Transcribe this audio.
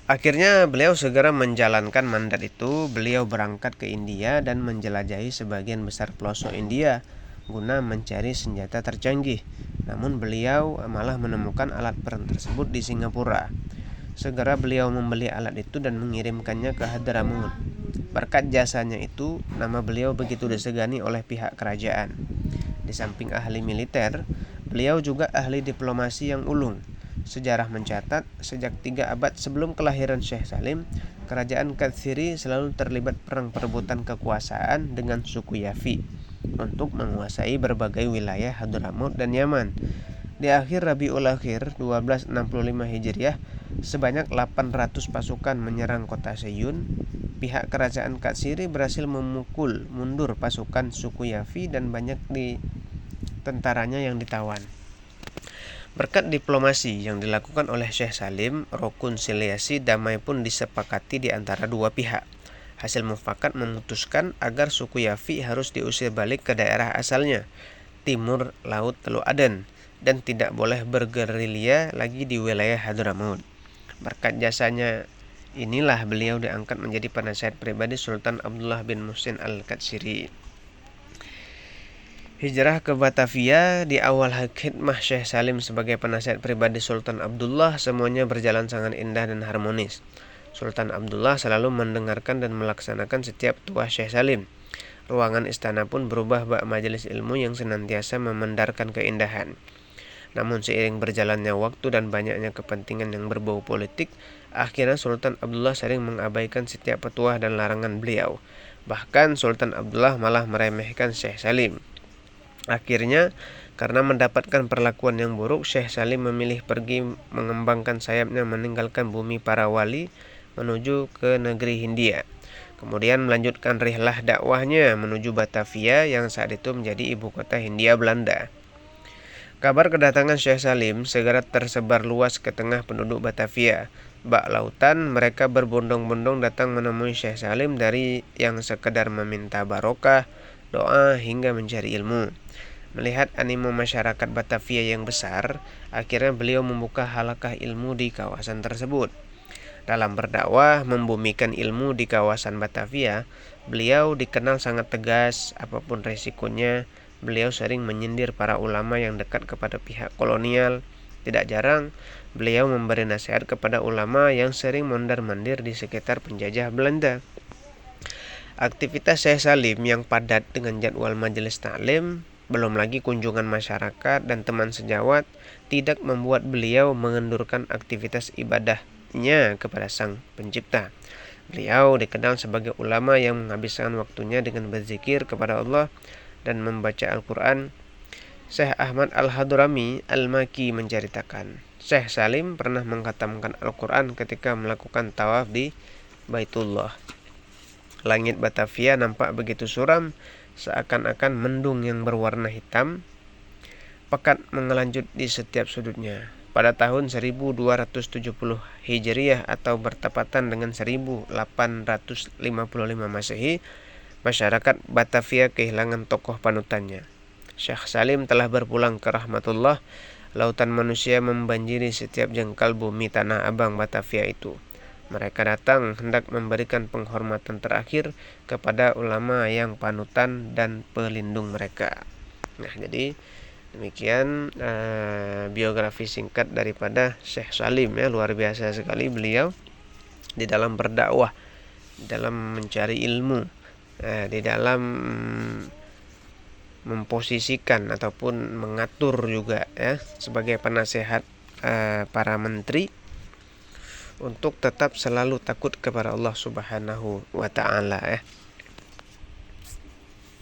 Akhirnya beliau segera menjalankan mandat itu. Beliau berangkat ke India dan menjelajahi sebagian besar pelosok India guna mencari senjata tercanggih. Namun beliau malah menemukan alat perang tersebut di Singapura. Segera beliau membeli alat itu dan mengirimkannya ke Hadramaut. Berkat jasanya itu, nama beliau begitu disegani oleh pihak kerajaan. Di samping ahli militer, beliau juga ahli diplomasi yang ulung. Sejarah mencatat, sejak 3 abad sebelum kelahiran Syekh Salim, kerajaan Katsiri selalu terlibat perang perebutan kekuasaan dengan suku Yafi untuk menguasai berbagai wilayah Hadramaut dan Yaman. Di akhir Rabiul Akhir 1265 Hijriah, sebanyak 800 pasukan menyerang kota Seyun. Pihak kerajaan Katsiri berhasil memukul mundur pasukan suku Yafi dan banyak di tentaranya yang ditawan. Berkat diplomasi yang dilakukan oleh Syekh Salim, rekonsiliasi damai pun disepakati di antara dua pihak. Hasil mufakat memutuskan agar suku Yafi harus diusir balik ke daerah asalnya, timur Laut Teluk Aden, dan tidak boleh bergerilya lagi di wilayah Hadramaut. Berkat jasanya inilah beliau diangkat menjadi penasihat pribadi Sultan Abdullah bin Muhsin Al-Katsiri. Hijrah ke Batavia. Di awal khidmah Syekh Salim sebagai penasihat pribadi Sultan Abdullah, semuanya berjalan sangat indah dan harmonis. Sultan Abdullah selalu mendengarkan dan melaksanakan setiap tuah Syekh Salim. Ruangan istana pun berubah bak majelis ilmu yang senantiasa memandarkan keindahan. Namun seiring berjalannya waktu dan banyaknya kepentingan yang berbau politik, akhirnya Sultan Abdullah sering mengabaikan setiap petuah dan larangan beliau. Bahkan Sultan Abdullah malah meremehkan Syekh Salim. Akhirnya, karena mendapatkan perlakuan yang buruk, Syekh Salim memilih pergi mengembangkan sayapnya meninggalkan bumi para wali menuju ke negeri Hindia. Kemudian melanjutkan rihlah dakwahnya menuju Batavia yang saat itu menjadi ibu kota Hindia Belanda. Kabar kedatangan Syekh Salim segera tersebar luas ke tengah penduduk Batavia. Bak lautan, mereka berbondong-bondong datang menemui Syekh Salim, dari yang sekedar meminta barokah, doa, hingga mencari ilmu. Melihat animo masyarakat Batavia yang besar, akhirnya beliau membuka halaqah ilmu di kawasan tersebut. Dalam berdakwah membumikan ilmu di kawasan Batavia, beliau dikenal sangat tegas. Apapun resikonya, beliau sering menyindir para ulama yang dekat kepada pihak kolonial. Tidak jarang, beliau memberi nasihat kepada ulama yang sering mondar-mandir di sekitar penjajah Belanda. Aktivitas Syekh Salim yang padat dengan jadwal majelis taklim, belum lagi kunjungan masyarakat dan teman sejawat, tidak membuat beliau mengendurkan aktivitas ibadahnya kepada Sang Pencipta. Beliau dikenal sebagai ulama yang menghabiskan waktunya dengan berzikir kepada Allah dan membaca Al-Quran. Syekh Ahmad Al-Hadrami Al-Maki menceritakan, Syekh Salim pernah mengkhatamkan Al-Quran ketika melakukan tawaf di Baitullah. Langit Batavia nampak begitu suram, seakan-akan mendung yang berwarna hitam pekat mengelanjut di setiap sudutnya. Pada tahun 1270 Hijriah atau bertepatan dengan 1855 Masehi, masyarakat Batavia kehilangan tokoh panutannya. Syekh Salim telah berpulang ke rahmatullah. Lautan manusia membanjiri setiap jengkal bumi tanah abang Batavia itu. Mereka datang hendak memberikan penghormatan terakhir kepada ulama yang panutan dan pelindung mereka. Nah, jadi demikian biografi singkat daripada Syekh Salim ya. Luar biasa sekali beliau di dalam berdakwah, di dalam mencari ilmu, di dalam memposisikan ataupun mengatur juga ya sebagai penasehat para menteri untuk tetap selalu takut kepada Allah Subhanahu wa taala ya.